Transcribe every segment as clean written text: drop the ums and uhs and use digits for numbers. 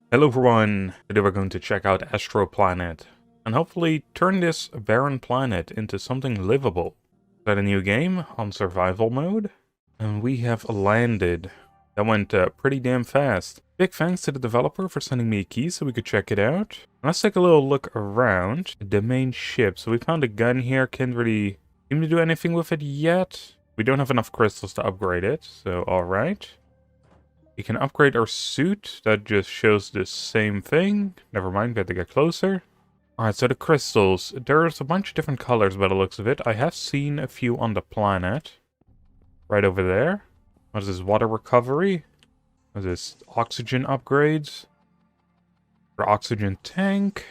Hello everyone, today we're going to check out Astro Planet and hopefully turn this barren planet into something livable. Is that a new game on survival mode? And we have landed. That went pretty damn fast. Big thanks to the developer for sending me a key so we could check it out. Let's take a little look around the main ship. So we found a gun here, can't really seem to do anything with it yet. We don't have enough crystals to upgrade it, so alright. We can upgrade our suit. That just shows the same thing. Never mind, we have to get closer. Alright, so the crystals. There's a bunch of different colors by the looks of it. I have seen a few on the planet. Right over there. What is this? Water recovery? What is this? Oxygen upgrades? For oxygen tank?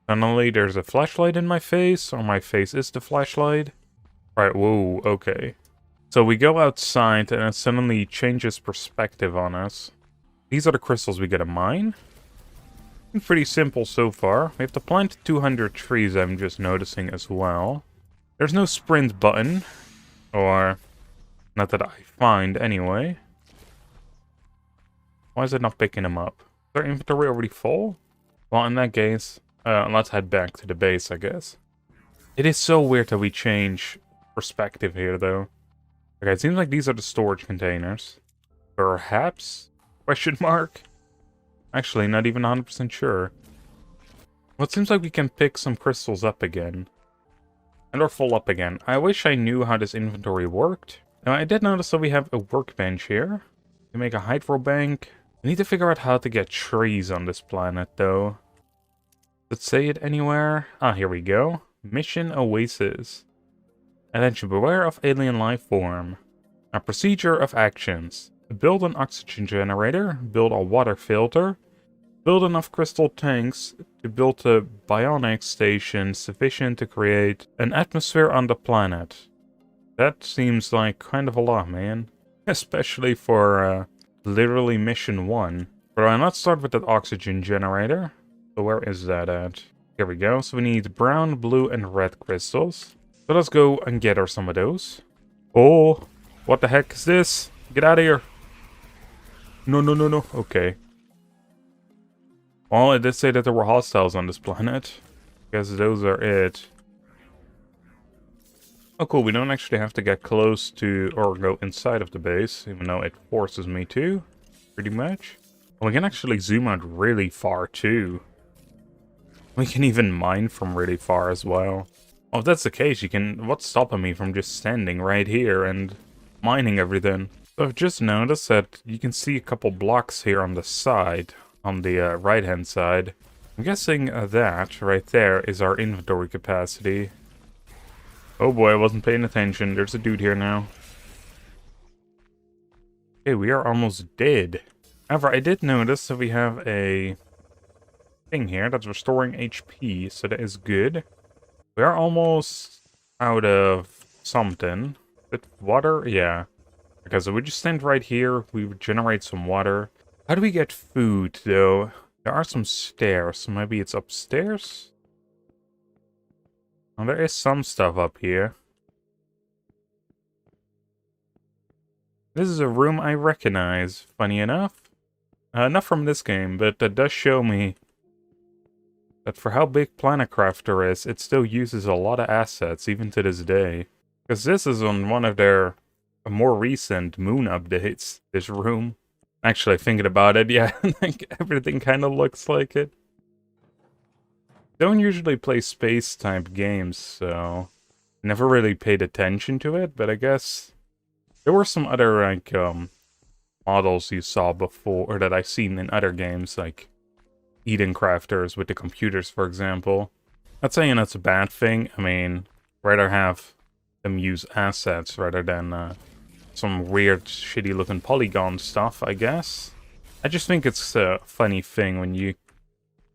Suddenly there's a flashlight in my face, or my face is the flashlight. Alright, whoa, okay. So we go outside and it suddenly changes perspective on us. These are the crystals we get to mine. Pretty simple so far. We have to plant 200 trees, I'm just noticing as well. There's no sprint button. Or, not that I find anyway. Why is it not picking them up? Is our inventory already full? Well, in that case, let's head back to the base, I guess. It is so weird that we change perspective here, though. Okay, it seems like these are the storage containers. Perhaps? Question mark? Actually, not even 100% sure. Well, it seems like we can pick some crystals up again. And or full up again. I wish I knew how this inventory worked. Now, I did notice that we have a workbench here. We make a hydro bank. We need to figure out how to get trees on this planet, though. Let's say it anywhere. Ah, here we go. Mission Oasis. Attention, beware of alien life form. A procedure of actions. Build an oxygen generator, build a water filter, build enough crystal tanks to build a bionic station sufficient to create an atmosphere on the planet. That seems like kind of a lot, man. Especially for literally mission 1. But let's start with that oxygen generator. So where is that at? Here we go. So we need brown, blue, and red crystals. So let's go and get her some of those. Oh, what the heck is this? Get out of here. No, no, no, no. Okay. Well, it did say that there were hostiles on this planet. Guess those are it. Oh, cool. We don't actually have to get close to or go inside of the base, even though it forces me to, pretty much. Well, we can actually zoom out really far, too. We can even mine from really far as well. Oh, if that's the case, you can... What's stopping me from just standing right here and mining everything? So I've just noticed that you can see a couple blocks here on the side, on the right-hand side. I'm guessing that right there is our inventory capacity. Oh boy, I wasn't paying attention. There's a dude here now. Okay, we are almost dead. However, I did notice that we have a thing here that's restoring HP, so that is good. We are almost out of something. Bit water? Yeah. Okay, so we just stand right here. We would generate some water. How do we get food, though? There are some stairs, so maybe it's upstairs? Oh, there is some stuff up here. This is a room I recognize, funny enough. Not from this game, but that does show me that for how big Planet Crafter is, it still uses a lot of assets, even to this day. Because this is on one of their more recent moon updates, this room. Actually, thinking about it, yeah, like everything kind of looks like it. Don't usually play space-type games, so never really paid attention to it, but I guess there were some other, like, models you saw before, or that I've seen in other games, like Eden Crafters with the computers, for example. Not saying that's a bad thing. I mean, rather have them use assets rather than some weird, shitty-looking polygon stuff, I guess. I just think it's a funny thing when you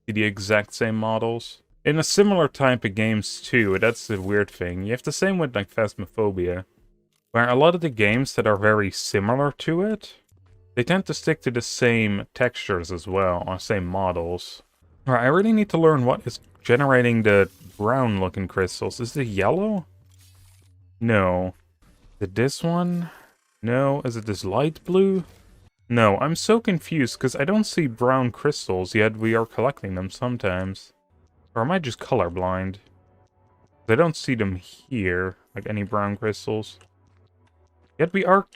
see the exact same models. In a similar type of games, too, that's the weird thing. You have the same with, like, Phasmophobia, where a lot of the games that are very similar to it, they tend to stick to the same textures as well, or same models. Alright, I really need to learn what is generating the brown-looking crystals. Is it yellow? No. Is it this one? No. Is it this light blue? No, I'm so confused because I don't see brown crystals, yet we are collecting them sometimes. Or am I just colorblind? I don't see them here, like any brown crystals. Yet we are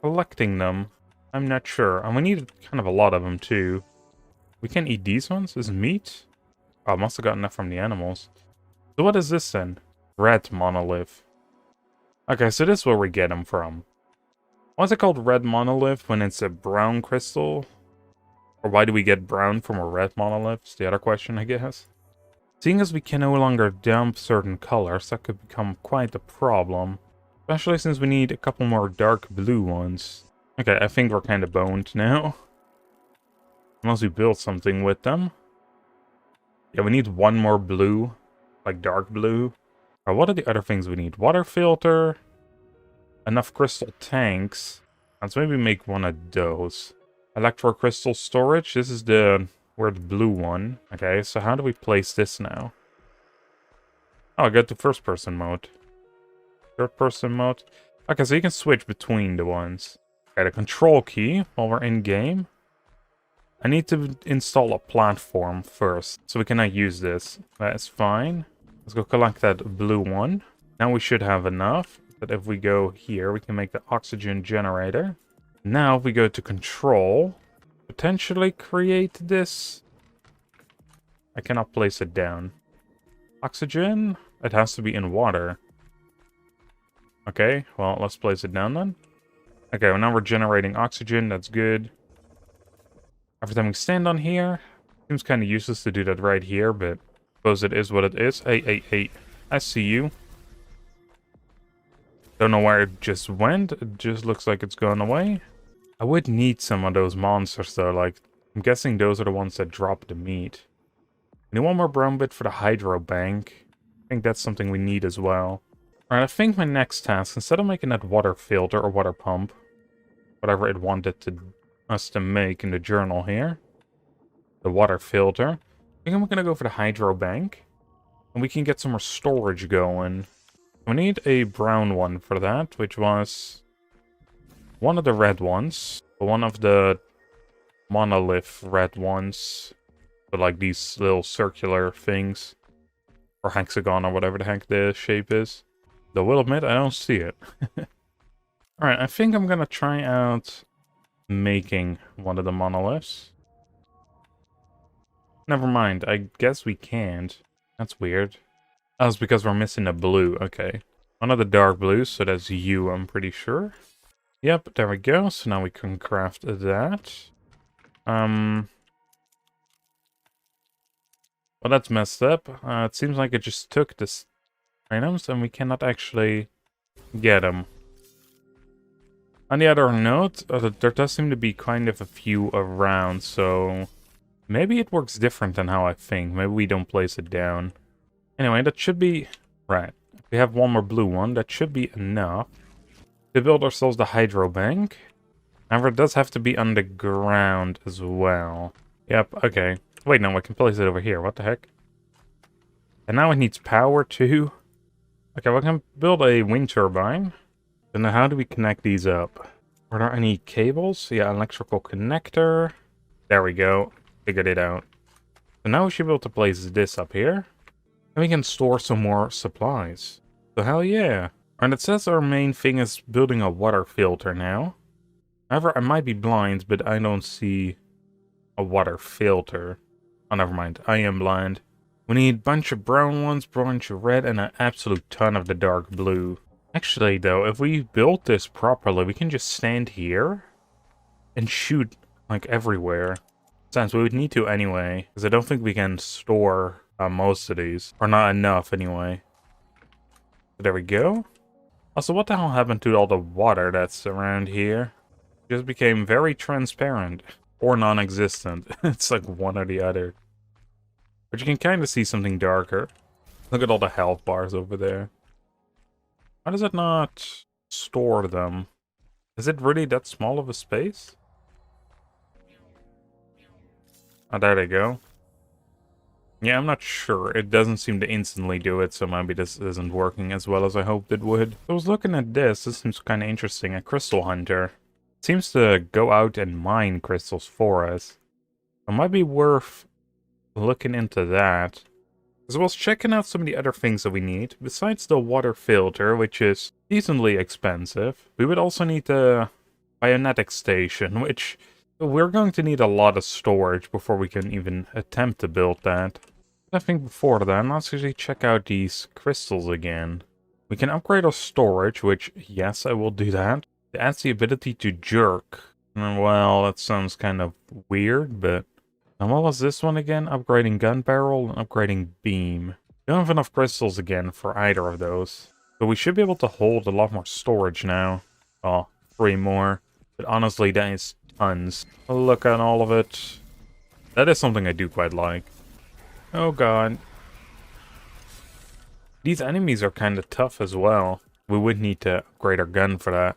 collecting them. I'm not sure. And we need kind of a lot of them too. We can eat these ones? This is meat? Oh, I must have gotten that from the animals. So what is this then? Red monolith. Okay, so this is where we get them from. Why is it called red monolith when it's a brown crystal? Or why do we get brown from a red monolith? Is the other question, I guess. Seeing as we can no longer dump certain colors, that could become quite a problem. Especially since we need a couple more dark blue ones. Okay, I think we're kind of boned now. Unless we build something with them. Yeah, we need one more blue. Like dark blue. Or what are the other things we need? Water filter. Enough crystal tanks. Let's maybe make one of those. Electro crystal storage. This is the weird blue one. Okay, so how do we place this now? Oh, I got to first person mode. Third person mode. Okay, so you can switch between the ones. Okay, the control key while we're in game. I need to install a platform first, so we cannot use this. That's fine. Let's go collect that blue one. Now we should have enough. But if we go here, we can make the oxygen generator. Now if we go to control, potentially create this. I cannot place it down. Oxygen? It has to be in water. Okay, well, let's place it down then. Okay, well now we're generating oxygen, that's good. Every time we stand on here, seems kind of useless to do that right here, but I suppose it is what it is. Hey, I see you. Don't know where it just went, it just looks like it's gone away. I would need some of those monsters though, like, I'm guessing those are the ones that drop the meat. Need one more brown bit for the hydro bank. I think that's something we need as well. Alright, I think my next task, instead of making that water filter or water pump, whatever it wanted us to make in the journal here, the water filter, I think I'm gonna go for the hydro bank, and we can get some more storage going. We need a brown one for that, which was one of the red ones, one of the monolith red ones, but like these little circular things, or hexagon or whatever the heck the shape is. Though I will admit, I don't see it. Alright, I think I'm gonna try out making one of the monoliths. Never mind, I guess we can't. That's weird. Oh, it's because we're missing a blue, okay. One of the dark blues, so that's you, I'm pretty sure. Yep, there we go, so now we can craft that. Well, that's messed up. It seems like it just took this items, and we cannot actually get them. On the other note, there does seem to be kind of a few around, so maybe it works different than how I think. Maybe we don't place it down. Anyway, that should be... Right. If we have one more blue one, that should be enough to build ourselves the hydro bank. However, it does have to be underground as well. Yep, okay. Wait, no, I can place it over here. What the heck? And now it needs power too. Okay, we can build a wind turbine. Then how do we connect these up? Are there any cables? Yeah, electrical connector. There we go. Figured it out. So now we should be able to place this up here. And we can store some more supplies. So hell yeah. And it says our main thing is building a water filter now. However, I might be blind, but I don't see a water filter. Oh, never mind. I am blind. We need a bunch of brown ones, bunch of red, and an absolute ton of the dark blue. Actually, though, if we build this properly, we can just stand here and shoot, like, everywhere. Since we would need to anyway, because I don't think we can store most of these. Or not enough, anyway. So there we go. Also, what the hell happened to all the water that's around here? It just became very transparent. Or non-existent. It's like one or the other. But you can kind of see something darker. Look at all the health bars over there. Why does it not store them? Is it really that small of a space? Oh, there they go. Yeah, I'm not sure. It doesn't seem to instantly do it, so maybe this isn't working as well as I hoped it would. I was looking at this. This seems kind of interesting. A crystal hunter. It seems to go out and mine crystals for us. It might be worth looking into that. As well as checking out some of the other things that we need. Besides the water filter, which is decently expensive, we would also need the bionetic station, which we're going to need a lot of storage before we can even attempt to build that. I think before then, let's actually check out these crystals again. We can upgrade our storage, which, yes, I will do that. It adds the ability to jerk. Well, that sounds kind of weird, but... And what was this one again? Upgrading gun barrel and upgrading beam. We don't have enough crystals again for either of those. But we should be able to hold a lot more storage now. Oh, 3 more. But honestly, that is tons. Look at all of it. That is something I do quite like. Oh god. These enemies are kind of tough as well. We would need to upgrade our gun for that.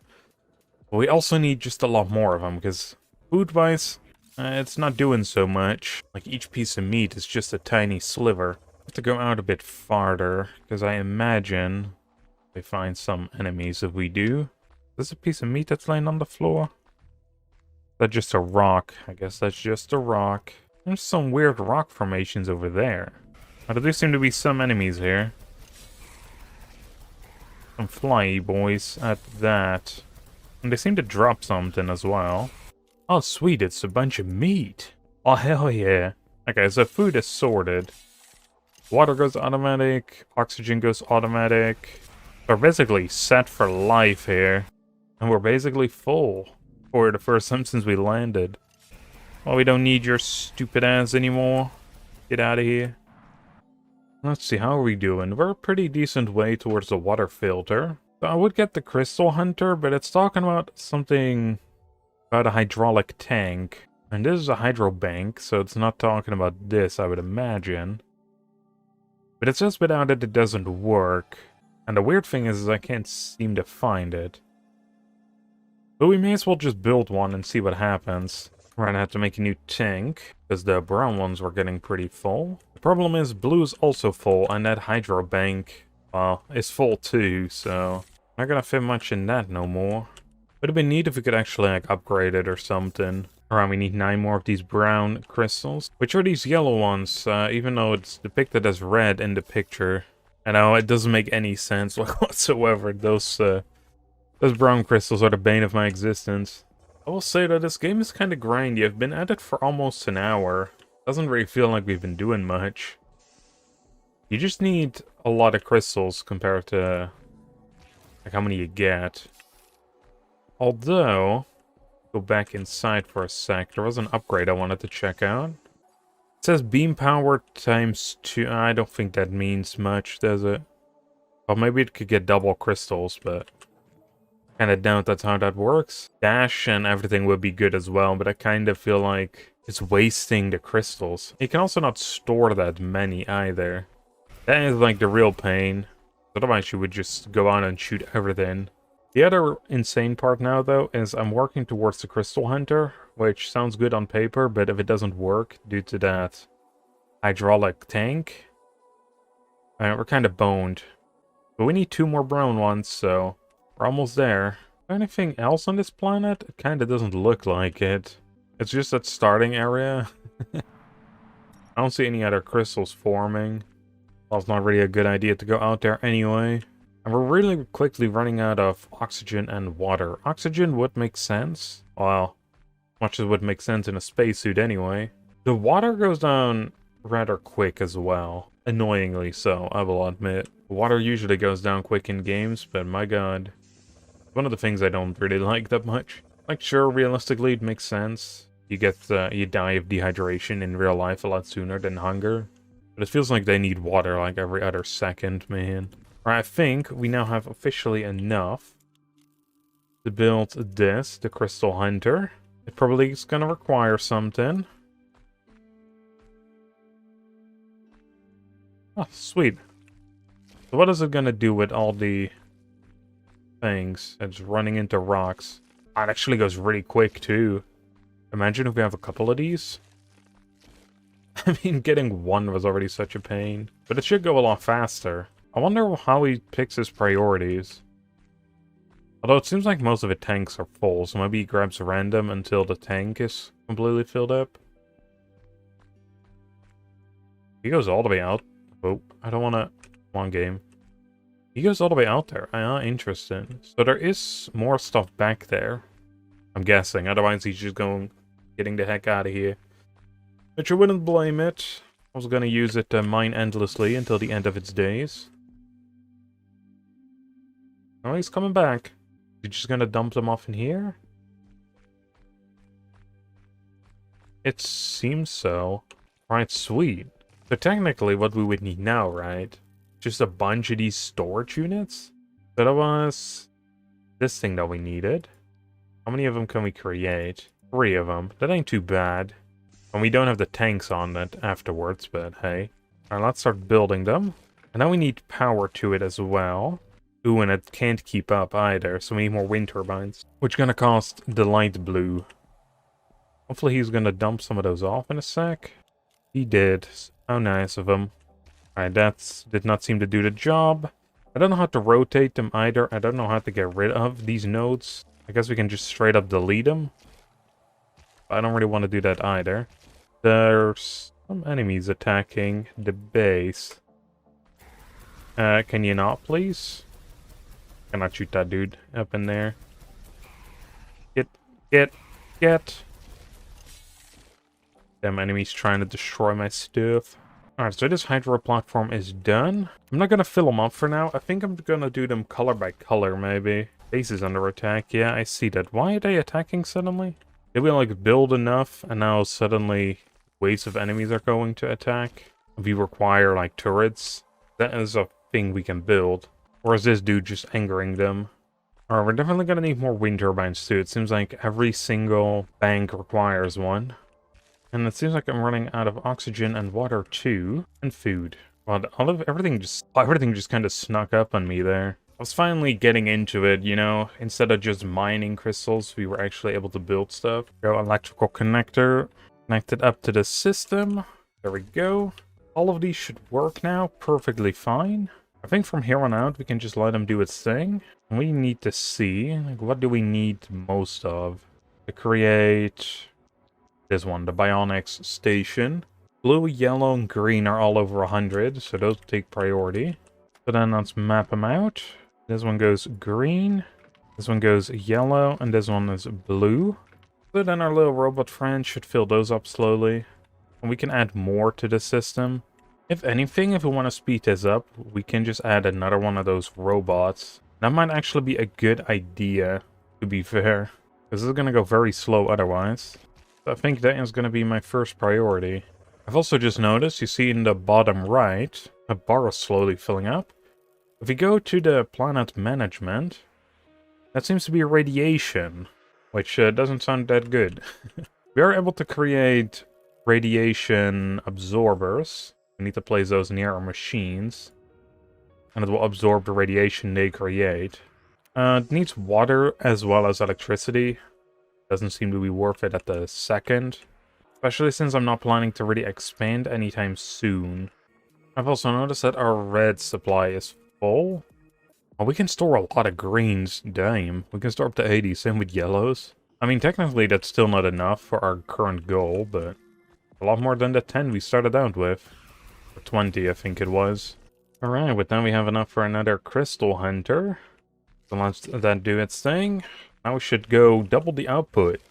But we also need just a lot more of them, because food-wise, it's not doing so much. Like, each piece of meat is just a tiny sliver. I have to go out a bit farther, because I imagine we find some enemies if we do. Is this a piece of meat that's laying on the floor? That's just a rock. I guess that's just a rock. There's some weird rock formations over there. But there do seem to be some enemies here. Some flyy boys at that. And they seem to drop something as well. Oh sweet, it's a bunch of meat. Oh hell yeah. Okay, so food is sorted. Water goes automatic. Oxygen goes automatic. We're basically set for life here. And we're basically full. For the first time since we landed. Well, we don't need your stupid ass anymore. Get out of here. Let's see, how are we doing? We're a pretty decent way towards the water filter. So I would get the crystal hunter, but it's talking about something about a hydraulic tank. And this is a hydro bank, so it's not talking about this, I would imagine. But it says without it, it doesn't work. And the weird thing is I can't seem to find it. But we may as well just build one and see what happens. We're gonna have to make a new tank, because the brown ones were getting pretty full. The problem is blue is also full, and that hydro bank, well, is full too, so... not gonna fit much in that no more. Would have been neat if we could actually, like, upgrade it or something. Alright, we need 9 more of these brown crystals. Which are these yellow ones, even though it's depicted as red in the picture. I know, it doesn't make any sense whatsoever. Those brown crystals are the bane of my existence. I will say that this game is kind of grindy. I've been at it for almost an hour. Doesn't really feel like we've been doing much. You just need a lot of crystals compared to like how many you get. Although, go back inside for a sec. There was an upgrade I wanted to check out. It says beam power times 2. I don't think that means much, does it? Well, maybe it could get double crystals, but kind of doubt that's how that works. Dash and everything would be good as well, but I kind of feel like it's wasting the crystals. You can also not store that many either. That is like the real pain. Otherwise you would just go on and shoot everything. The other insane part now though is I'm working towards the crystal hunter, which sounds good on paper, but if it doesn't work due to that hydraulic tank, we're kind of boned. But we need 2 more brown ones, so we're almost there. Is there anything else on this planet? It kind of doesn't look like it. It's just that starting area. I don't see any other crystals forming. Well, it's not really a good idea to go out there anyway. And we're really quickly running out of oxygen and water. Oxygen would make sense. Well, much as would make sense in a spacesuit anyway. The water goes down rather quick as well. Annoyingly so, I will admit. Water usually goes down quick in games, but my god. One of the things I don't really like that much. Like, sure, realistically, it makes sense. You die of dehydration in real life a lot sooner than hunger. But it feels like they need water like every other second, man. Alright, I think we now have officially enough to build this, the Crystal Hunter. It probably is gonna require something. Oh, sweet. So what is it gonna do with all the things? It's running into rocks. Oh, it actually goes really quick, too. Imagine if we have a couple of these. I mean, getting one was already such a pain. But it should go a lot faster. I wonder how he picks his priorities. Although it seems like most of the tanks are full, so maybe he grabs random until the tank is completely filled up. He goes all the way out. Oh, I don't want to... One game. He goes all the way out there. Ah, interesting. So there is more stuff back there. I'm guessing. Otherwise, he's just getting the heck out of here. But you wouldn't blame it. I was gonna use it to mine endlessly until the end of its days. Oh, he's coming back. You're just gonna dump them off in here? It seems so. Right, sweet. So technically what we would need now, right? Just a bunch of these storage units? So that was this thing that we needed. How many of them can we create? 3 of them. That ain't too bad. And we don't have the tanks on it afterwards, but hey. Alright, let's start building them. And now we need power to it as well. Ooh, and it can't keep up either, so we need more wind turbines. Which gonna cost the light blue. Hopefully he's gonna dump some of those off in a sec. He did. How nice of him. Alright, that did not seem to do the job. I don't know how to rotate them either. I don't know how to get rid of these nodes. I guess we can just straight up delete them. I don't really want to do that either. There's some enemies attacking the base. Can you not, please? Cannot shoot that dude up in there. Get. Damn enemies trying to destroy my stuff. Alright, so this hydro platform is done. I'm not gonna fill them up for now. I think I'm gonna do them color by color, maybe. Base is under attack. Yeah, I see that. Why are they attacking suddenly? Did we, like, build enough, and now suddenly waves of enemies are going to attack? We require, like, turrets. That is a thing we can build. Or is this dude just angering them? Alright, we're definitely gonna need more wind turbines, too. It seems like every single bank requires one. And it seems like I'm running out of oxygen and water too, and food. Well, everything just kind of snuck up on me there. I was finally getting into it, you know. Instead of just mining crystals, we were actually able to build stuff. Go electrical connector, connected up to the system. There we go. All of these should work now perfectly fine. I think from here on out, we can just let them do its thing. And we need to see, like, what do we need most of to create... This one, the Bionics Station. Blue, yellow, and green are all over 100, so those take priority. So then let's map them out. This one goes green, this one goes yellow, and this one is blue. So then our little robot friend should fill those up slowly. And we can add more to the system. If anything, if we want to speed this up, we can just add another one of those robots. That might actually be a good idea, to be fair. Because this is going to go very slow otherwise. I think that is going to be my first priority. I've also just noticed, you see in the bottom right, a bar is slowly filling up. If we go to the planet management, that seems to be radiation, which doesn't sound that good. We are able to create radiation absorbers. We need to place those near our machines, and it will absorb the radiation they create. It needs water as well as electricity. Doesn't seem to be worth it at the second. Especially since I'm not planning to really expand anytime soon. I've also noticed that our red supply is full. Well, we can store a lot of greens. Damn. We can store up to 80. Same with yellows. I mean, technically that's still not enough for our current goal, but a lot more than the 10 we started out with. Or 20, I think it was. Alright, but then we have enough for another crystal hunter. So let's that do its thing. Now we should go double the output.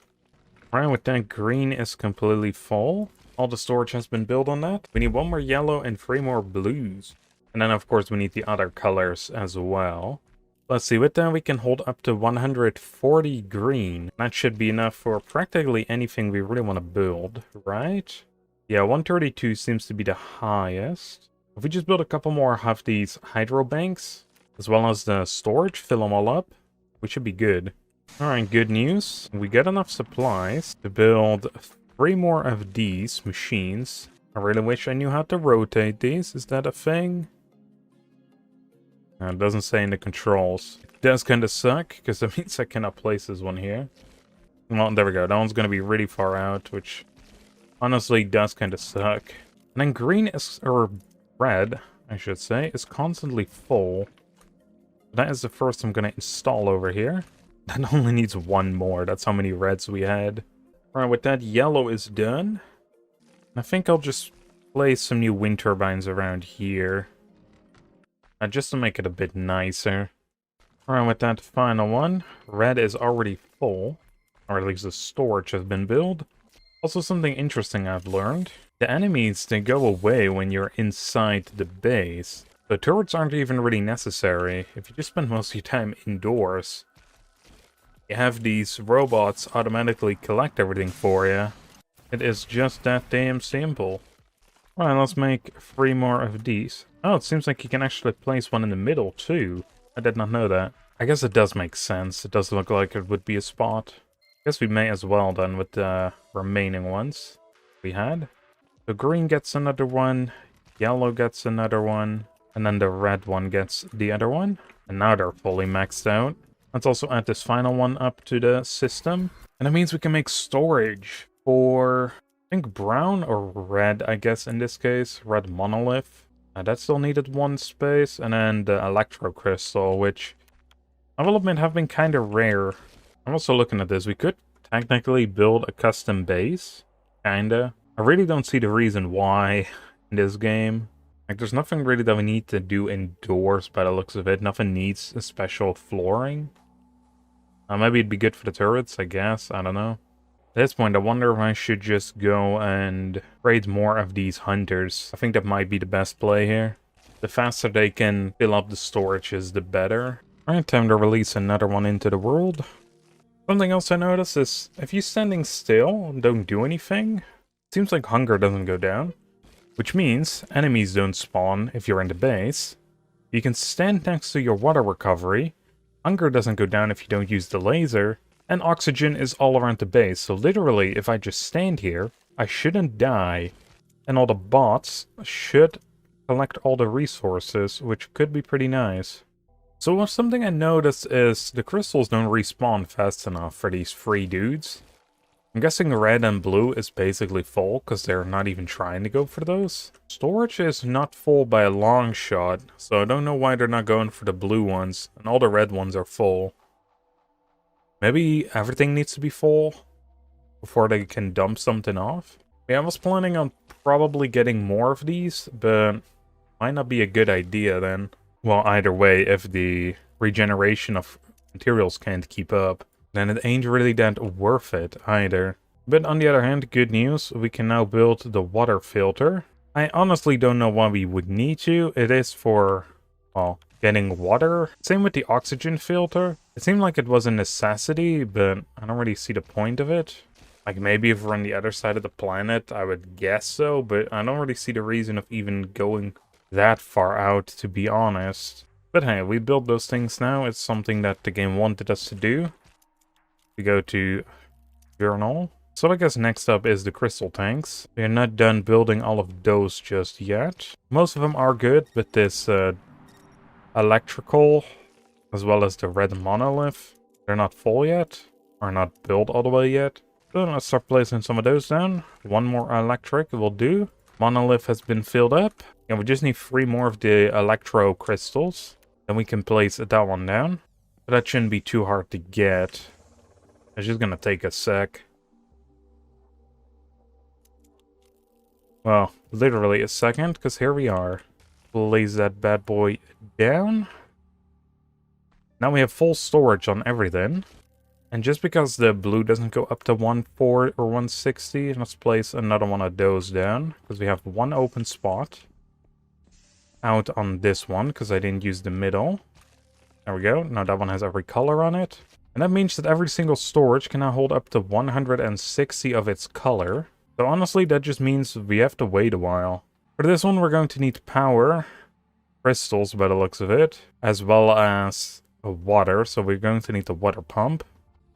Alright, with that, green is completely full. All the storage has been built on that. We need 1 more yellow and 3 more blues. And then, of course, we need the other colors as well. Let's see, with that we can hold up to 140 green. That should be enough for practically anything we really want to build, right? Yeah, 132 seems to be the highest. If we just build a couple more of these hydro banks, as well as the storage, fill them all up, we should be good. Alright, good news. We got enough supplies to build 3 more of these machines. I really wish I knew how to rotate these. Is that a thing? No, it doesn't say in the controls. It does kind of suck, because that means I cannot place this one here. Well, there we go. That one's going to be really far out, which honestly does kind of suck. And then green is, or red, I should say, is constantly full. That is the first I'm gonna install over here. That only needs one more. That's how many reds we had. Alright, with that, yellow is done. I think I'll just place some new wind turbines around here. Just to make it a bit nicer. Alright, with that final one, red is already full. Or at least the storage has been built. Also something interesting I've learned. The enemies, they go away when you're inside the base. The turrets aren't even really necessary. If you just spend most of your time indoors, you have these robots automatically collect everything for you. It is just that damn simple. Alright, let's make 3 more of these. Oh, it seems like you can actually place one in the middle too. I did not know that. I guess it does make sense. It does look like it would be a spot. I guess we may as well then with the remaining ones we had. So green gets another one, yellow gets another one, and then the red one gets the other one. And now they're fully maxed out. Let's also add this final one up to the system. And that means we can make storage for, I think, brown or red, I guess, in this case. Red monolith. That still needed 1 space. And then the electro crystal, which I will admit have been kind of rare. I'm also looking at this. We could technically build a custom base. Kinda. I really don't see the reason why in this game. Like, there's nothing really that we need to do indoors by the looks of it. Nothing needs a special flooring. Maybe it'd be good for the turrets, I guess. I don't know. At this point, I wonder if I should just go and raid more of these hunters. I think that might be the best play here. The faster they can fill up the storages, the better. Alright, time to release another one into the world. Something else I noticed is, if you're standing still and don't do anything, it seems like hunger doesn't go down. Which means enemies don't spawn if you're in the base. You can stand next to your water recovery. Hunger doesn't go down if you don't use the laser. And oxygen is all around the base. So literally, if I just stand here, I shouldn't die. And all the bots should collect all the resources, which could be pretty nice. So something I noticed is the crystals don't respawn fast enough for these free dudes. I'm guessing red and blue is basically full, because they're not even trying to go for those. Storage is not full by a long shot, so I don't know why they're not going for the blue ones, and all the red ones are full. Maybe everything needs to be full before they can dump something off? Yeah, I was planning on probably getting more of these, but might not be a good idea then. Well, either way, if the regeneration of materials can't keep up, then it ain't really that worth it either. But on the other hand, good news, we can now build the water filter. I honestly don't know why we would need to. It is for, well, getting water. Same with the oxygen filter. It seemed like it was a necessity, but I don't really see the point of it. Like, maybe if we're on the other side of the planet, I would guess so, but I don't really see the reason of even going that far out, to be honest. But hey, we built those things now. It's something that the game wanted us to do. We go to journal. So I guess next up is the crystal tanks. We're not done building all of those just yet. Most of them are good, but this electrical, as well as the red monolith, they're not full yet, or not built all the way yet. So let's start placing some of those down. 1 more electric will do. Monolith has been filled up. And we just need 3 more of the electro crystals. Then we can place that one down. But that shouldn't be too hard to get. It's just gonna take a sec. Well, literally a second, because here we are. Place that bad boy down. Now we have full storage on everything. And just because the blue doesn't go up to 140 or 160, let's place another one of those down. Because we have 1 open spot out on this one, because I didn't use the middle. There we go. Now that one has every color on it. And that means that every single storage can now hold up to 160 of its color. So honestly, that just means we have to wait a while. For this one, we're going to need power, crystals by the looks of it, as well as water. So we're going to need the water pump.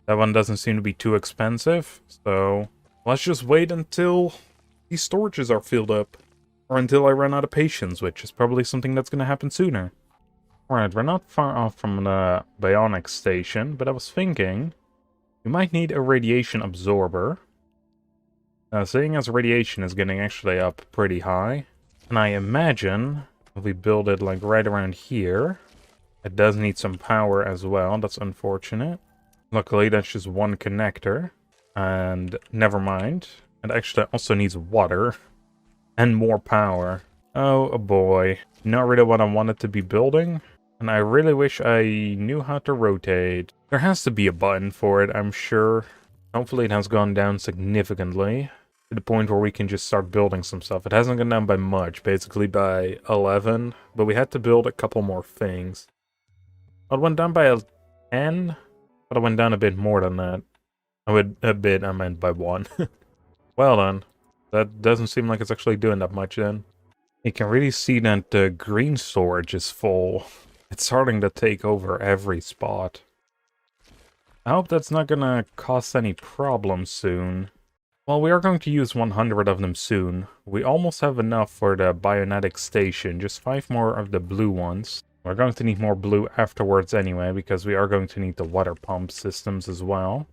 That one doesn't seem to be too expensive. So let's just wait until these storages are filled up. Or until I run out of patience, which is probably something that's going to happen sooner. Alright, we're not far off from the bionic station, but I was thinking we might need a radiation absorber. Seeing as radiation is getting actually up pretty high, and I imagine if we build it like right around here, It does need some power as well. That's unfortunate. Luckily, that's just one connector. And never mind. It actually also needs water. And more power. Oh boy. Not really what I wanted to be building. And I really wish I knew how to rotate. There has to be a button for it, I'm sure. Hopefully it has gone down significantly. To the point where we can just start building some stuff. It hasn't gone down by much, basically by 11. But we had to build a couple more things. It went down by 10, but it went down a bit more than that. I meant by 1. Well done. That doesn't seem like it's actually doing that much then. You can really see that the green storage is full. It's starting to take over every spot. I hope that's not gonna cause any problems soon. Well, we are going to use 100 of them soon. We almost have enough for the bionetic station, just 5 more of the blue ones. We're going to need more blue afterwards anyway, because we are going to need the water pump systems as well.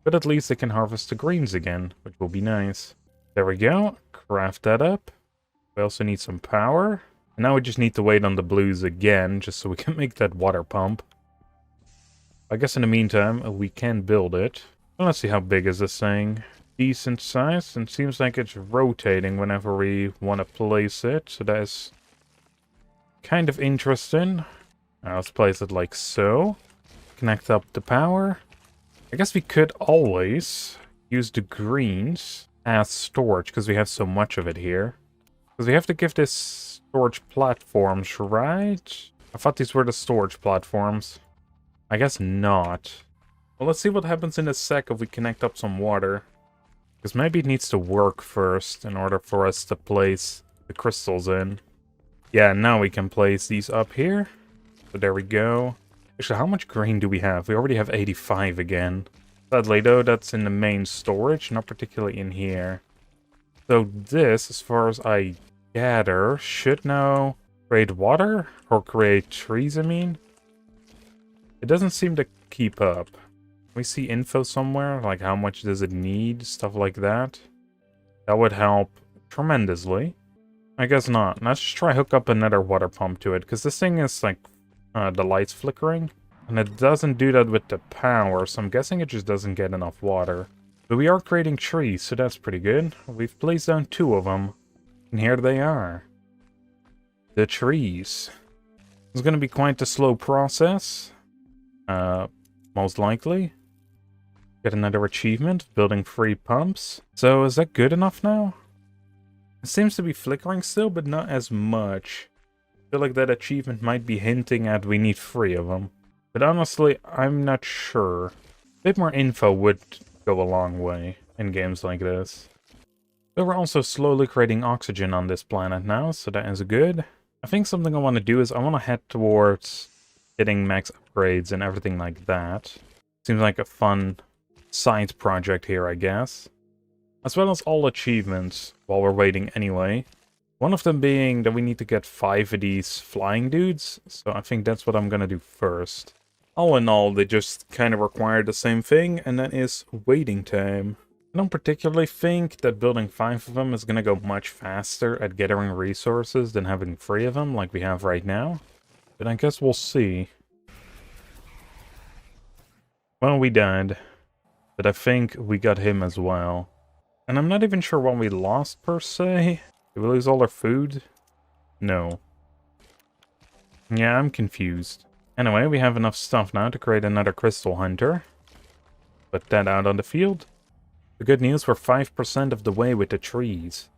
But at least they can harvest the greens again, which will be nice. There we go. Craft that up. We also need some power. And now we just need to wait on the blues again, just so we can make that water pump. I guess in the meantime, we can build it. Well, let's see, how big is this thing? Decent size, and seems like it's rotating whenever we want to place it. So that is kind of interesting. Now let's place it like so. Connect up the power. I guess we could always use the greens as storage, because we have so much of it here. Because we have to give this storage platforms, right? I thought these were the storage platforms. I guess not. Well, let's see what happens in a sec if we connect up some water. Because maybe it needs to work first in order for us to place the crystals in. Yeah, now we can place these up here. So there we go. Actually, how much grain do we have? We already have 85 again. Sadly, though, that's in the main storage, not particularly in here. So this, as far as I gather, should now create water? Or create trees, I mean? It doesn't seem to keep up. We see info somewhere, like how much does it need, stuff like that. That would help tremendously. I guess not. Let's just try hook up another water pump to it, because this thing is like the lights flickering. And it doesn't do that with the power, so I'm guessing it just doesn't get enough water. But we are creating trees, so that's pretty good. We've placed down 2 of them. And here they are. The trees. It's going to be quite a slow process. Most likely. Get another achievement, building 3 pumps. So is that good enough now? It seems to be flickering still, but not as much. I feel like that achievement might be hinting at we need 3 of them. But honestly, I'm not sure. A bit more info would go a long way in games like this. But we're also slowly creating oxygen on this planet now, so that is good. I think something I want to do is I want to head towards getting max upgrades and everything like that. Seems like a fun side project here, I guess. As well as all achievements while we're waiting anyway. One of them being that we need to get 5 of these flying dudes, so I think that's what I'm gonna do first. All in all, they just kind of require the same thing, and that is waiting time. I don't particularly think that building 5 of them is gonna go much faster at gathering resources than having 3 of them like we have right now. But I guess we'll see. Well, we died. But I think we got him as well. And I'm not even sure what we lost, per se. Did we lose all our food? No. Yeah, I'm confused. Anyway, we have enough stuff now to create another crystal hunter. Put that out on the field. The good news, we're 5% of the way with the trees.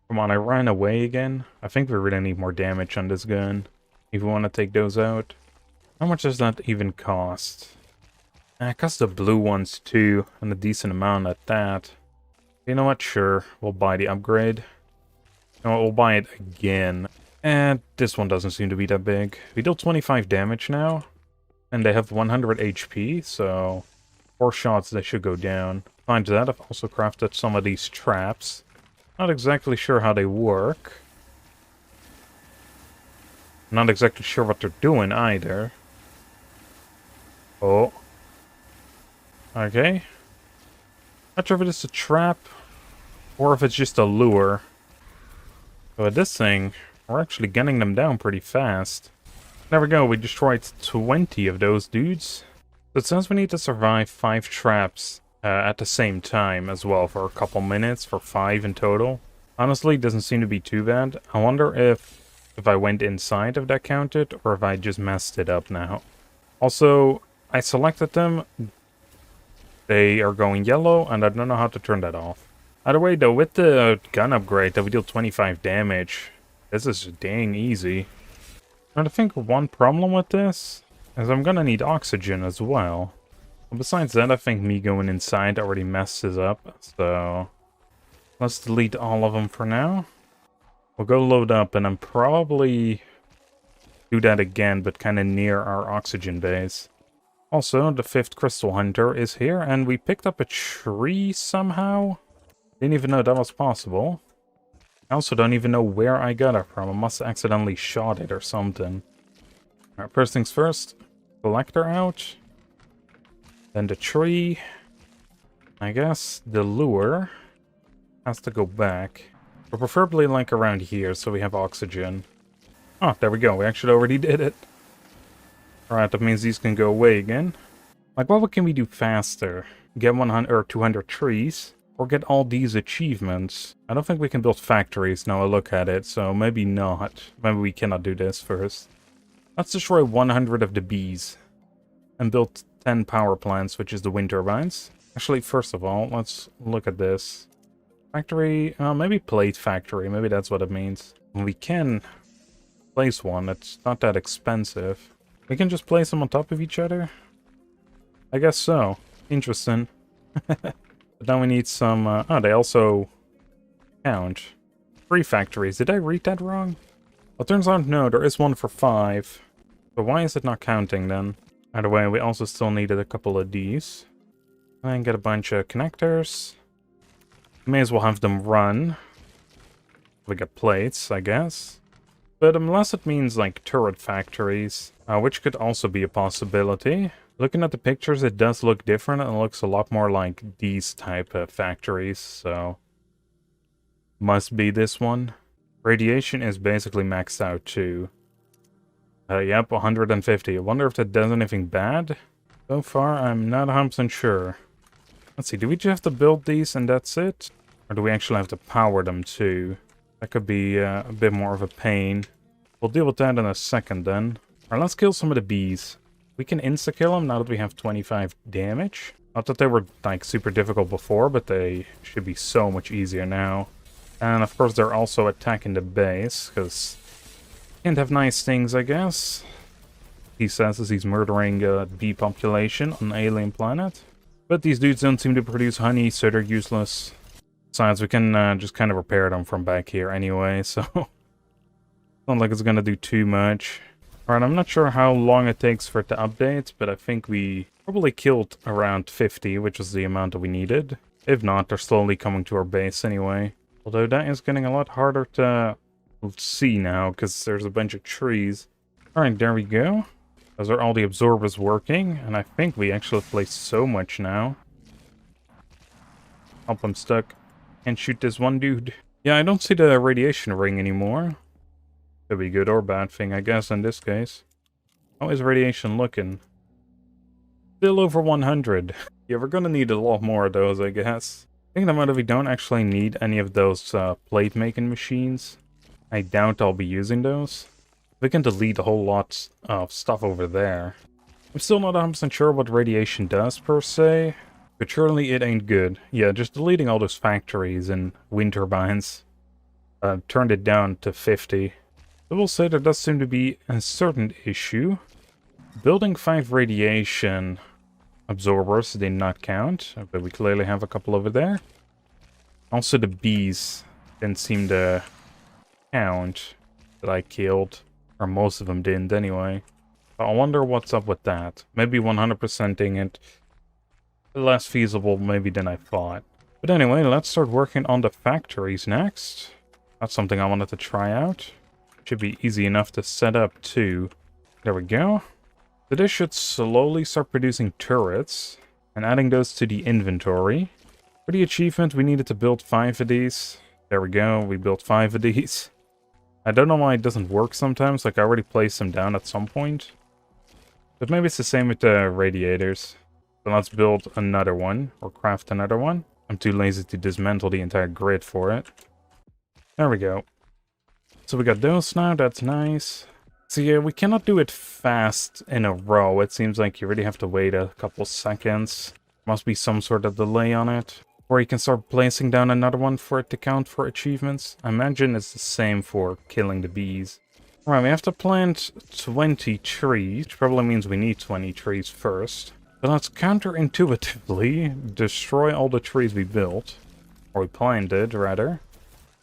Come on, I ran away again. I think we really need more damage on this gun. If we want to take those out. How much does that even cost? It costs the blue ones too, and a decent amount at that. You know what? Sure, we'll buy the upgrade. No, we'll buy it again. And this one doesn't seem to be that big. We deal 25 damage now. And they have 100 HP, so 4 shots they should go down. Besides that, I've also crafted some of these traps. Not exactly sure how they work. Not exactly sure what they're doing either. Oh. Okay. Not sure if it's a trap or if it's just a lure. But this thing, we're actually gunning them down pretty fast. There we go, we destroyed 20 of those dudes. So it says we need to survive 5 traps at the same time as well for a couple minutes, for 5 in total. Honestly, it doesn't seem to be too bad. I wonder if I went inside, if that counted, or if I just messed it up now. Also, I selected them. They are going yellow, and I don't know how to turn that off. Either way, though, with the gun upgrade that we deal 25 damage, this is dang easy. And I think one problem with this is I'm gonna need oxygen as well. But besides that, I think me going inside already messes up, so let's delete all of them for now. We'll go load up, and then probably do that again, but kind of near our oxygen base. Also, the 5th Crystal Hunter is here, and we picked up a tree somehow. Didn't even know that was possible. I also don't even know where I got it from. I must have accidentally shot it or something. Alright, first things first. Collector out. Then the tree. I guess the lure has to go back. But preferably like around here so we have oxygen. Oh, there we go. We actually already did it. Alright, that means these can go away again. Like, what can we do faster? Get 100 or 200 trees? Or get all these achievements? I don't think we can build factories now I look at it, so maybe not. Maybe we cannot do this first. Let's destroy 100 of the bees. And build 10 power plants, which is the wind turbines. Actually, first of all, let's look at this. Factory, maybe plate factory, maybe that's what it means. We can place one, it's not that expensive. We can just place them on top of each other? I guess so. Interesting. But now we need some, oh, they also count. 3 factories. Did I read that wrong? Well, turns out, no, there is one for 5. But why is it not counting, then? Either way, we also still needed a couple of these. And get a bunch of connectors. May as well have them run. We get plates, I guess. But unless it means, like, turret factories, which could also be a possibility. Looking at the pictures, it does look different, and it looks a lot more like these type of factories, so must be this one. Radiation is basically maxed out too. Yep, 150. I wonder if that does anything bad? So far, I'm not 100% sure. Let's see, do we just have to build these and that's it? Or do we actually have to power them too? That could be a bit more of a pain. We'll deal with that in a second then. Alright, let's kill some of the bees. We can insta-kill them now that we have 25 damage. Not that they were, like, super difficult before, but they should be so much easier now. And, of course, they're also attacking the base, because can't have nice things, I guess. He says as he's murdering bee population on an alien planet. But these dudes don't seem to produce honey, so they're useless. Besides, we can just kind of repair them from back here anyway, so not like it's gonna do too much. Alright, I'm not sure how long it takes for it to update, but I think we probably killed around 50, which was the amount that we needed. If not, they're slowly coming to our base anyway. Although that is getting a lot harder to see now, because there's a bunch of trees. Alright, there we go. Those are all the absorbers working, and I think we actually placed so much now. Oh, I'm stuck. Can't shoot this one dude. Yeah, I don't see the radiation ring anymore. Could be good or bad thing, I guess, in this case. How is radiation looking? Still over 100. Yeah, we're gonna need a lot more of those, I guess. I think that we don't actually need any of those plate-making machines. I doubt I'll be using those. We can delete a whole lot of stuff over there. I'm still not 100% sure what radiation does, per se. But surely it ain't good. Yeah, just deleting all those factories and wind turbines. Turned it down to 50. I will say there does seem to be a certain issue. Building 5 radiation absorbers did not count, but we clearly have a couple over there. Also the bees didn't seem to count that I killed, or most of them didn't anyway. But I wonder what's up with that. Maybe 100%ing it less feasible maybe than I thought. But anyway, let's start working on the factories next. That's something I wanted to try out. Should be easy enough to set up too. There we go. So this should slowly start producing turrets and adding those to the inventory. For the achievement, we needed to build 5 of these. There we go, we built 5 of these. I don't know why it doesn't work sometimes, like I already placed them down at some point. But maybe it's the same with the radiators. So let's build another one, or craft another one. I'm too lazy to dismantle the entire grid for it. There we go. So we got those now, that's nice. So yeah, we cannot do it fast in a row. It seems like you really have to wait a couple seconds. Must be some sort of delay on it. Or you can start placing down another one for it to count for achievements. I imagine it's the same for killing the bees. Alright, we have to plant 20 trees, which probably means we need 20 trees first. So let's counterintuitively destroy all the trees we built. Or we planted, rather.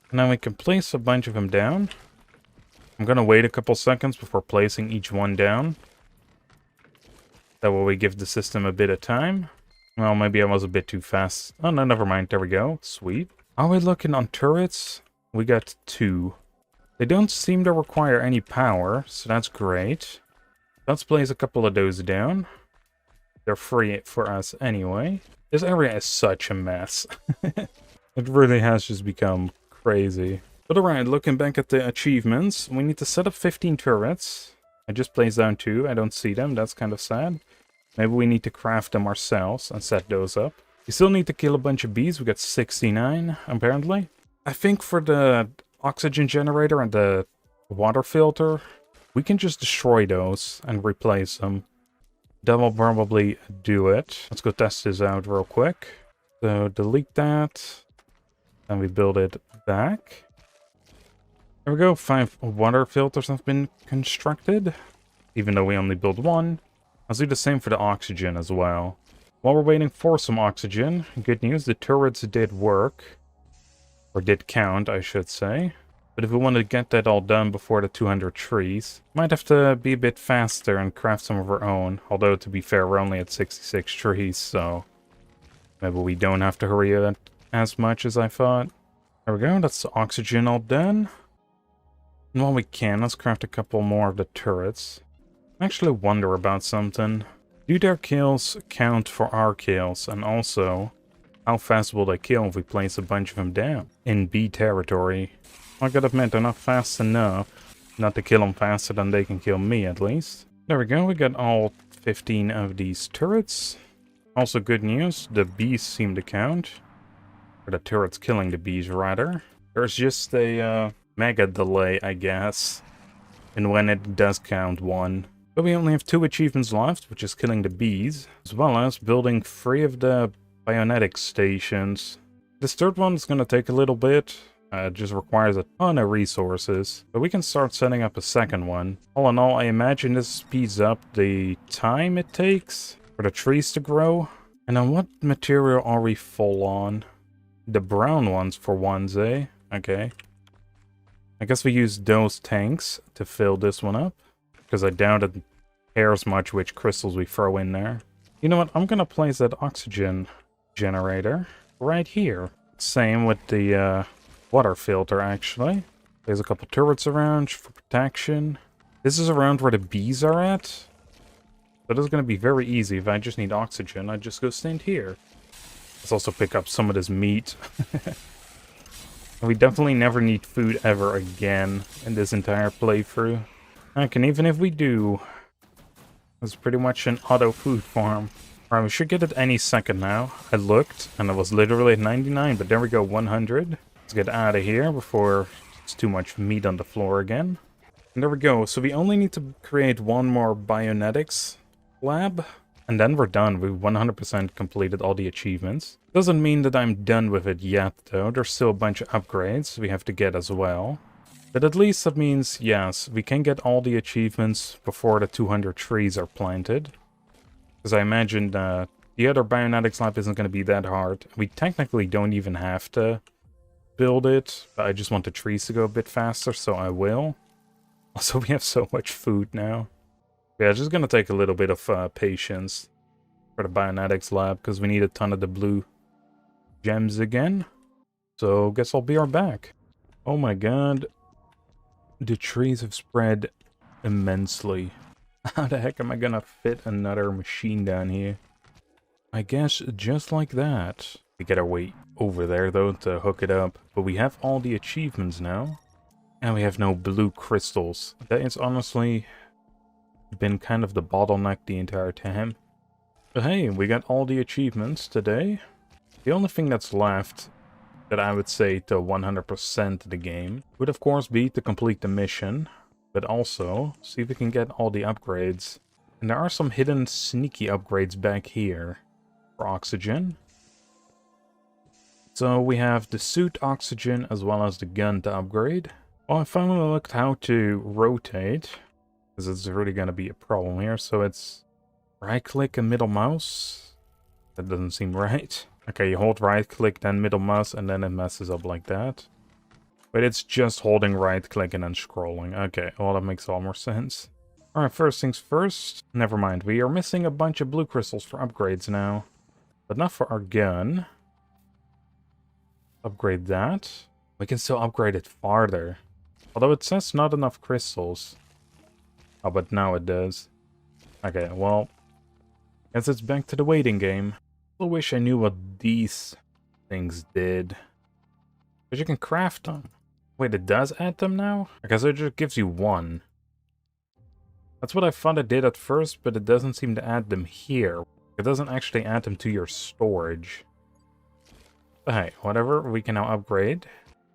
And then we can place a bunch of them down. I'm gonna wait a couple seconds before placing each one down. That way we give the system a bit of time. Well, maybe I was a bit too fast. Oh, no, never mind. There we go. Sweet. Are we looking on turrets? We got 2. They don't seem to require any power, so that's great. Let's place a couple of those down. They're free for us anyway. This area is such a mess. It really has just become crazy. But alright, looking back at the achievements, we need to set up 15 turrets. I just placed down 2. I don't see them. That's kind of sad. Maybe we need to craft them ourselves and set those up. We still need to kill a bunch of bees. We got 69, apparently. I think for the oxygen generator and the water filter, we can just destroy those and replace them. That will probably do it. Let's go test this out real quick. So delete that. Then we build it back. There we go. 5 water filters have been constructed. Even though we only built 1. Let's do the same for the oxygen as well. While we're waiting for some oxygen, good news, the turrets did work. Or did count, I should say. But if we want to get that all done before the 200 trees, might have to be a bit faster and craft some of our own. Although, to be fair, we're only at 66 trees, so maybe we don't have to hurry it as much as I thought. There we go, that's the oxygen all done. And while we can, let's craft a couple more of the turrets. I actually wonder about something. Do their kills count for our kills? And also, how fast will they kill if we place a bunch of them down in bee territory? I gotta admit, they're not fast enough. Not to kill them faster than they can kill me, at least. There we go, we got all 15 of these turrets. Also good news, the bees seem to count. Or the turrets killing the bees, rather. There's just a mega delay, I guess. And when it does count 1. But we only have 2 achievements left, which is killing the bees, as well as building 3 of the bionetic stations. This third one is going to take a little bit. It just requires a ton of resources. But we can start setting up a second one. All in all, I imagine this speeds up the time it takes for the trees to grow. And on what material are we full on? The brown ones for ones, eh? Okay. I guess we use those tanks to fill this one up. Because I doubt it cares much which crystals we throw in there. You know what? I'm going to place that oxygen generator right here. Same with the water filter, actually. There's a couple turrets around for protection. This is around where the bees are at. So this is going to be very easy. If I just need oxygen, I just go stand here. Let's also pick up some of this meat. We definitely never need food ever again in this entire playthrough. And even if we do, it's pretty much an auto food farm. Alright, we should get it any second now. I looked, and it was literally at 99, but there we go, 100. Let's get out of here before it's too much meat on the floor again. And there we go, so we only need to create 1 more bionetics lab, and then we're done. We 100% completed all the achievements. Doesn't mean that I'm done with it yet, though. There's still a bunch of upgrades we have to get as well. But at least that means, yes, we can get all the achievements before the 200 trees are planted. Because I imagine the other bionetics lab isn't going to be that hard. We technically don't even have to build it. But I just want the trees to go a bit faster, so I will. Also, we have so much food now. Yeah, it's just going to take a little bit of patience for the bionetics lab, because we need a ton of the blue gems again. So, guess I'll be right back. Oh my god. The trees have spread immensely. How the heck am I gonna fit another machine down here? I guess just like that. We gotta wait over there, though, to hook it up. But we have all the achievements now. And we have no blue crystals. That is honestly been kind of the bottleneck the entire time. But hey, we got all the achievements today. The only thing that's left that I would say to 100% the game would of course be to complete the mission, but also see if we can get all the upgrades. And there are some hidden sneaky upgrades back here for oxygen. So we have the suit oxygen as well as the gun to upgrade. Well, I finally looked how to rotate, because it's really going to be a problem here. So it's right click and middle mouse. That doesn't seem right. Okay, you hold right click, then middle mouse, and then it messes up like that. But it's just holding right click and then scrolling. Okay, well that makes all more sense. Alright, first things first. Never mind, we are missing a bunch of blue crystals for upgrades now. But not for our gun. Upgrade that. We can still upgrade it farther. Although it says not enough crystals. Oh, but now it does. Okay, well, guess it's back to the waiting game. I wish I knew what these things did. But you can craft them. Wait, it does add them now? I guess it just gives you one. That's what I thought it did at first, but it doesn't seem to add them here. It doesn't actually add them to your storage. But hey, whatever, we can now upgrade.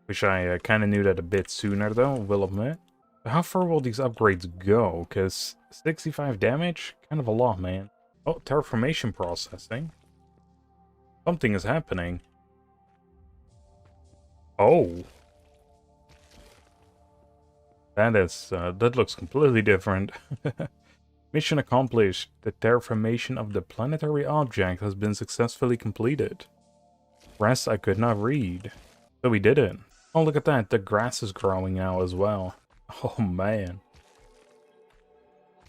Wish I kind of knew that a bit sooner though, will admit. But how far will these upgrades go? Because 65 damage? Kind of a lot, man. Oh, terraformation processing. Something is happening. Oh. That looks completely different. Mission accomplished. The terraformation of the planetary object has been successfully completed. Rest I could not read. So we did it. Oh, look at that. The grass is growing now as well. Oh, man.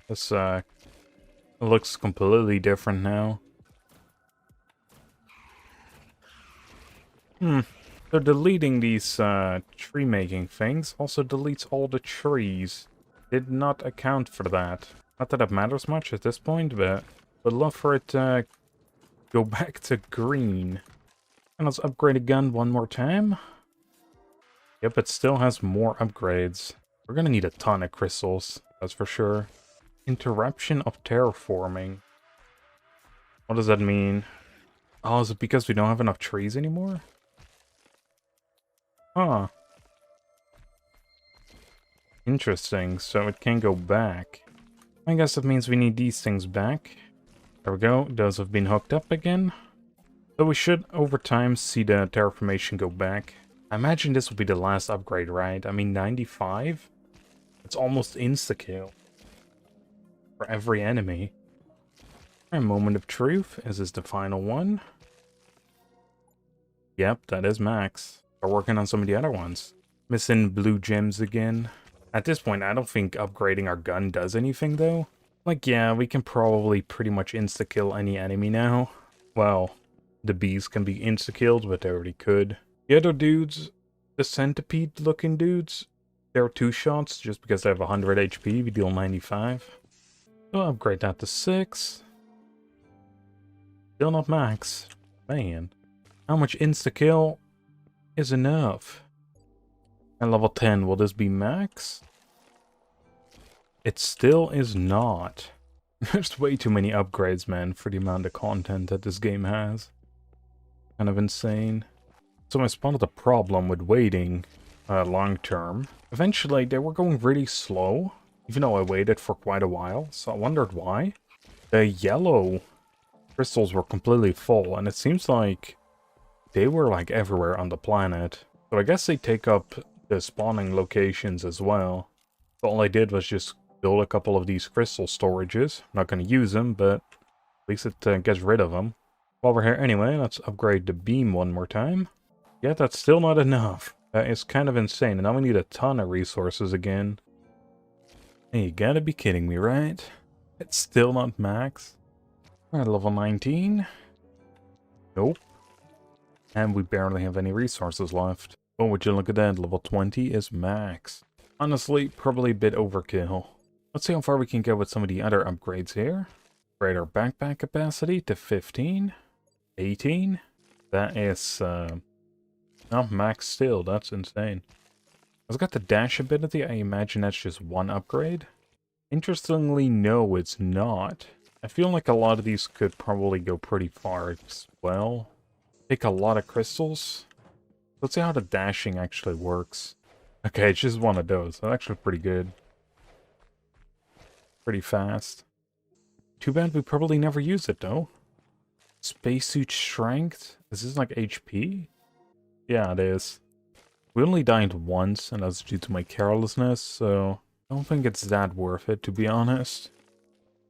This, looks completely different now. So deleting these tree-making things also deletes all the trees. Did not account for that. Not that it matters much at this point, but would love for it to go back to green. And let's upgrade a gun one more time. Yep, it still has more upgrades. We're gonna need a ton of crystals, that's for sure. Interruption of terraforming. What does that mean? Oh, is it because we don't have enough trees anymore? Huh. Interesting, so it can go back. I guess that means we need these things back. There we go, those have been hooked up again. So we should, over time, see the terraformation go back. I imagine this will be the last upgrade, right? I mean, 95? It's almost insta-kill. For every enemy. A moment of truth. Is this the final one? Yep, that is max. We're working on some of the other ones. Missing blue gems again. At this point, I don't think upgrading our gun does anything, though. Like, yeah, we can probably pretty much insta-kill any enemy now. Well, the bees can be insta-killed, but they already could. The other dudes, the centipede-looking dudes, they're 2 shots just because they have 100 HP. We deal 95. We'll upgrade that to 6. Still not max. Man, how much insta-kill is enough? At level 10, will this be max? It still is not. There's way too many upgrades, man, for the amount of content that this game has. Kind of insane. So I spotted a problem with waiting long term. Eventually, they were going really slow, even though I waited for quite a while, so I wondered why. The yellow crystals were completely full, and it seems like they were like everywhere on the planet. So I guess they take up the spawning locations as well. So all I did was just build a couple of these crystal storages. I'm not going to use them, but at least it gets rid of them. While we're here anyway, let's upgrade the beam one more time. Yeah, that's still not enough. That is kind of insane, and now we need a ton of resources again. Hey, you gotta be kidding me, right? It's still not max. Alright, level 19. Nope. And we barely have any resources left. Oh, would you look at that, level 20 is max. Honestly, probably a bit overkill. Let's see how far we can get with some of the other upgrades here. Upgrade our backpack capacity to 15. 18. That is, not max still, that's insane. It's got the dash ability. I imagine that's just one upgrade. Interestingly, no, it's not. I feel like a lot of these could probably go pretty far as well. Take a lot of crystals. Let's see how the dashing actually works. Okay, it's just one of those. That's actually pretty good. Pretty fast. Too bad we probably never use it, though. Spacesuit strength? Is this like HP? Yeah, it is. We only died once, and that's due to my carelessness, so I don't think it's that worth it, to be honest.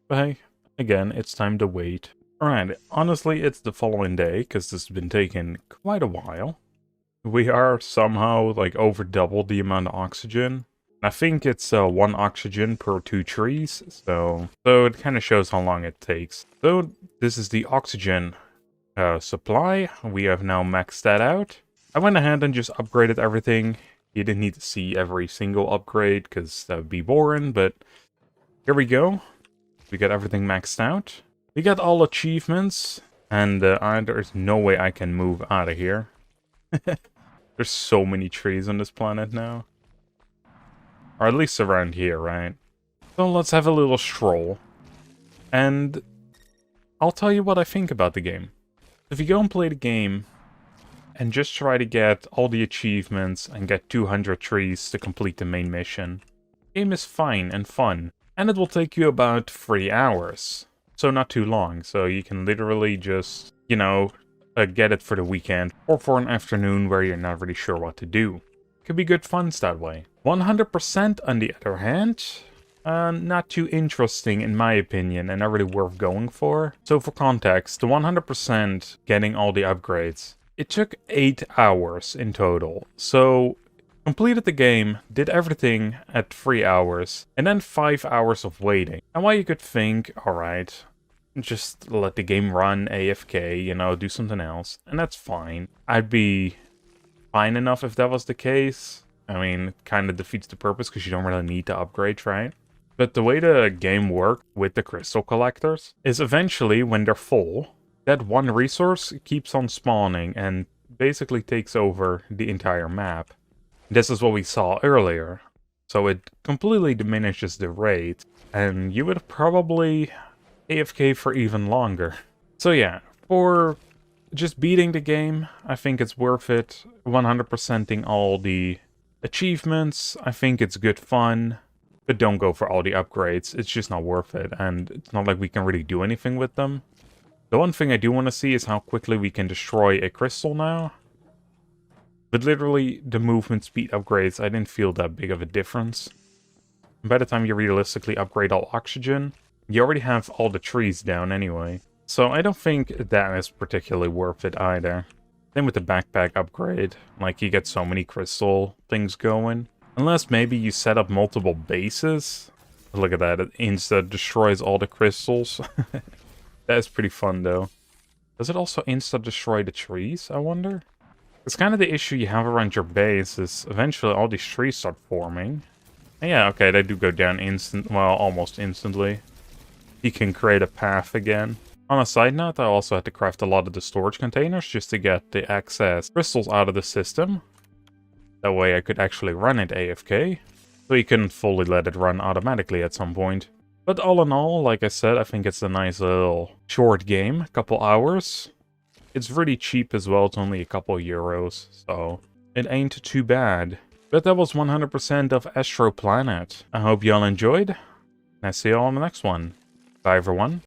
But hey, again, it's time to wait. Alright, honestly, it's the following day, because this has been taking quite a while. We are somehow, like, over double the amount of oxygen. I think it's 1 oxygen per 2 trees, so it kind of shows how long it takes. So, this is the oxygen supply. We have now maxed that out. I went ahead and just upgraded everything. You didn't need to see every single upgrade, because that would be boring, but here we go. We got everything maxed out. We got all achievements, and there's no way I can move out of here. There's so many trees on this planet now. Or at least around here, right? So let's have a little stroll. And I'll tell you what I think about the game. If you go and play the game, and just try to get all the achievements and get 200 trees to complete the main mission, the game is fine and fun. And it will take you about 3 hours. So not too long, so you can literally just, you know, get it for the weekend, or for an afternoon where you're not really sure what to do. Could be good funs that way. 100% on the other hand, not too interesting in my opinion, and not really worth going for. So for context, the 100% getting all the upgrades, it took 8 hours in total. So completed the game, did everything at 3 hours, and then 5 hours of waiting. And while you could think, alright, just let the game run AFK, you know, do something else, and that's fine. I'd be fine enough if that was the case. I mean, it kind of defeats the purpose because you don't really need to upgrade, right? But the way the game works with the crystal collectors is eventually, when they're full, that one resource keeps on spawning and basically takes over the entire map. This is what we saw earlier. So it completely diminishes the rate, and you would probably AFK for even longer. So yeah, for just beating the game, I think it's worth it. 100%ing all the achievements, I think it's good fun. But don't go for all the upgrades, it's just not worth it, and it's not like we can really do anything with them. The one thing I do want to see is how quickly we can destroy a crystal now. But literally, the movement speed upgrades, I didn't feel that big of a difference. By the time you realistically upgrade all oxygen, you already have all the trees down anyway. So I don't think that is particularly worth it either. Same with the backpack upgrade, like you get so many crystal things going. Unless maybe you set up multiple bases. Look at that, it insta-destroys all the crystals. That is pretty fun though. Does it also insta-destroy the trees, I wonder? It's kind of the issue you have around your base, is eventually all these trees start forming. And yeah, okay, they do go down almost instantly. You can create a path again. On a side note, I also had to craft a lot of the storage containers just to get the excess crystals out of the system. That way I could actually run it AFK, so you couldn't fully let it run automatically at some point. But all in all, like I said, I think it's a nice little short game, a couple hours. It's really cheap as well, it's only a couple euros, so it ain't too bad. But that was 100% of Astro Planet. I hope y'all enjoyed, and I see y'all on the next one. Bye everyone.